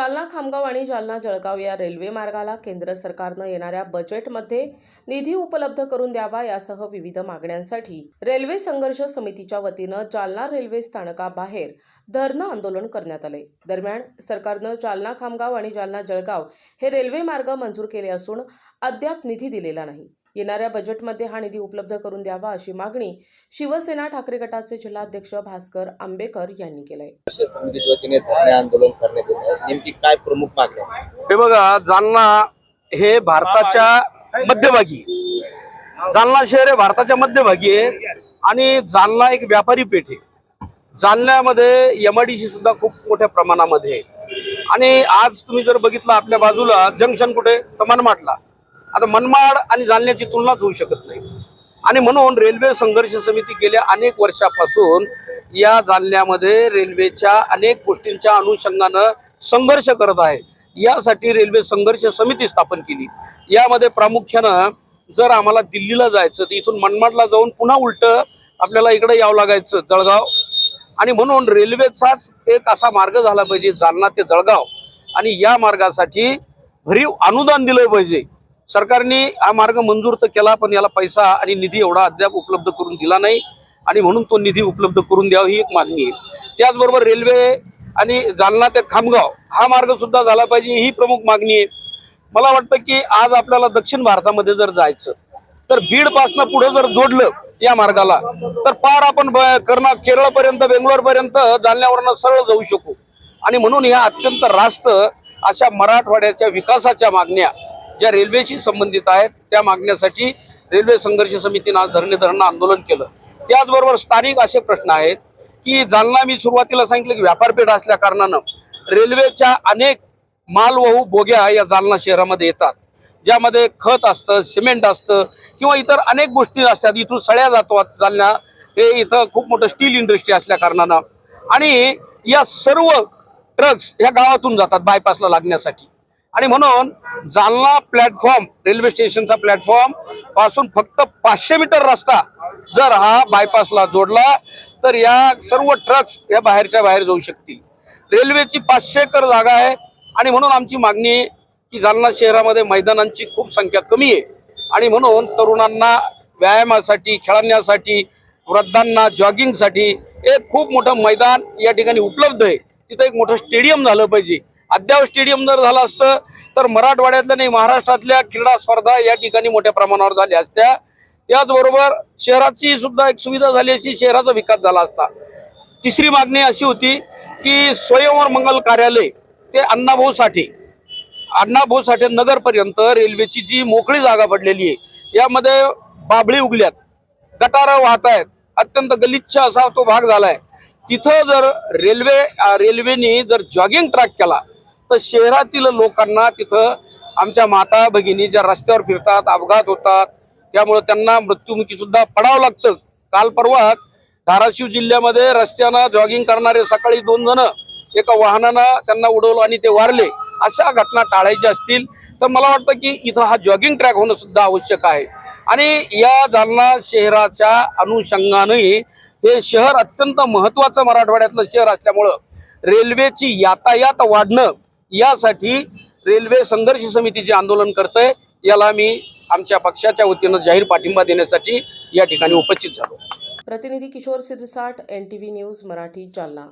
जालना खामगाव आणि जालना जळगाव या रेल्वे मार्गाला केंद्र सरकारनं येणाऱ्या बजेटमध्ये निधी उपलब्ध करून द्यावा यासह विविध मागण्यांसाठी रेल्वे संघर्ष समितीच्या वतीनं जालना रेल्वे स्थानकाबाहेर धरणं आंदोलन करण्यात आले। दरम्यान सरकारनं जालना खामगाव आणि जालना जळगाव हे रेल्वे मार्ग मंजूर केले असून अद्याप निधी दिलेला नाही। येणाऱ्या बजेटमध्ये हा निधी उपलब्ध करून द्यावा अशी मागणी शिवसेना ठाकरे गटाचे जिल्हाध्यक्ष भास्कर आंबेकर यांनी केली आहे। समितीच्या वतीने धरणे आंदोलन करण्यात येत आहे। नेमकी काय प्रमुख मागण्या आहेत? हे बघा, जालना हे भारताच्या मध्यभागी, जालना शहर हे भारताच्या मध्यभागी आहे आणि जालना एक व्यापारी पेठ आहे। जालन्यामध्ये एमआयडीसी सुद्धा खूप मोठ्या प्रमाणामध्ये आहे आणि आज तुम्ही जर बघितलं आपल्या बाजूला जंक्शन कुठे तर मनमाडला, आता मनमाड आणि जालन्याची तुलनाच होऊ शकत नाही आणि म्हणून रेल्वे संघर्ष समिती गेल्या अनेक वर्षापासून या जालन्यामध्ये रेल्वेच्या अनेक गोष्टींच्या अनुषंगानं संघर्ष करत आहे। यासाठी रेल्वे संघर्ष समिती स्थापन केली। यामध्ये प्रामुख्यानं जर आम्हाला दिल्लीला जायचं तर इथून मनमाडला जाऊन पुन्हा उलट आपल्याला इकडे यावं लागायचं जळगाव, आणि म्हणून रेल्वेचाच एक असा मार्ग झाला पाहिजे जालना ते जळगाव, आणि या मार्गासाठी भरीव अनुदान दिलं पाहिजे। सरकारने हा मार्ग मंजूर तर केला पण याला पैसा आणि निधी एवढा अद्याप उपलब्ध करून दिला नाही आणि म्हणून तो निधी उपलब्ध करून द्यावा ही एक मागणी आहे। त्याचबरोबर रेल्वे आणि जालना ते खामगाव हा मार्ग सुद्धा झाला पाहिजे ही प्रमुख मागणी आहे। मला वाटतं की आज आपल्याला दक्षिण भारतामध्ये जर जायचं तर बीड पासून पुढे जर जोडलं या मार्गाला तर पार आपण केरळपर्यंत बेंगलोरपर्यंत जालन्यावरनं सरळ जाऊ शकू, आणि म्हणून या अत्यंत रास्त अशा मराठवाड्याच्या विकासाच्या मागण्या ज्या रेल्वेशी संबंधित आहेत त्या मागण्यासाठी रेल्वे संघर्ष समितीने आज धरणं आंदोलन केलं। त्याचबरोबर स्थानिक असे प्रश्न आहेत की जालना, मी सुरुवातीला सांगितलं की व्यापारपेठ असल्या कारणानं रेल्वेच्या अनेक मालवाहू बोग्या या जालना शहरामध्ये येतात, ज्यामध्ये खत असतं, सिमेंट असतं किंवा इतर अनेक गोष्टी असतात। इथून सळ्या जातात जालना, हे इथं खूप मोठं स्टील इंडस्ट्री असल्या कारणानं, आणि या सर्व ट्रक्स या गावातून जातात बायपासला लागण्यासाठी, आणि म्हणून जालना प्लॅटफॉर्म रेल्वे स्टेशनचा प्लॅटफॉर्म पासून फक्त 500 मीटर रस्ता जर हा बायपासला जोडला तर या सर्व ट्रक्स या बाहेरच्या बाहेर जाऊ शकतील। रेल्वेची 500 एकर जागा आहे आणि म्हणून आमची मागणी आहे की जालना शहरामध्ये मैदानांची खूप संख्या कमी आहे, आणि म्हणून तरुणांना व्यायामासाठी, खेळण्यासाठी, वृद्धांना जॉगिंगसाठी एक खूप मोठं मैदान या ठिकाणी उपलब्ध आहे। तिथं एक मोठं स्टेडियम झालं पाहिजे। अद्याप स्टेडियम जर झालं असतं तर मराठवाड्यातल्या नाही महाराष्ट्रातल्या क्रीडा स्पर्धा या ठिकाणी मोठ्या प्रमाणावर झाल्या असत्या। त्याचबरोबर शहराची सुद्धा एक सुविधा झाली असती, शहराचा विकास झाला असता। तिसरी मागणी अशी होती की स्वयंवर मंगल कार्यालय ते अण्णाभाऊ साठे नगरपर्यंत रेल्वेची जी मोकळी जागा पडलेली आहे यामध्ये बाबळी उगल्यात, गटारं वाहत आहेत, अत्यंत गलिच्छ असा तो भाग झालाय। तिथं जर रेल्वेने जर जॉगिंग ट्रॅक केला तर शहरातील लोकांना तिथं आमच्या माता भगिनी ज्या रस्त्यावर फिरतात, अपघात होतात, त्यामुळे त्यांना मृत्युमुखी सुद्धा पडावं लागतं। काल परवा धाराशिव जिल्ह्यामध्ये रस्त्यानं जॉगिंग करणारे सकाळी 2 जण एका वाहनानं त्यांना उडवलं आणि ते वारले। अशा घटना टाळायच्या असतील तर मला वाटतं की इथं हा जॉगिंग ट्रॅक होणं सुद्धा आवश्यक आहे, आणि या जालना शहराच्या अनुषंगाने हे शहर अत्यंत महत्वाचं मराठवाड्यातलं शहर असल्यामुळं रेल्वेची यातायात वाढणं यासाठी रेल्वे संघर्ष समितीचे आंदोलन करतंय। याला मी आमच्या पक्षाच्या वतीनं जाहीर पाठिंबा देण्यासाठी या ठिकाणी उपस्थित झालो। प्रतिनिधी किशोर सिरसाट, NTV न्यूज मराठी, जालना।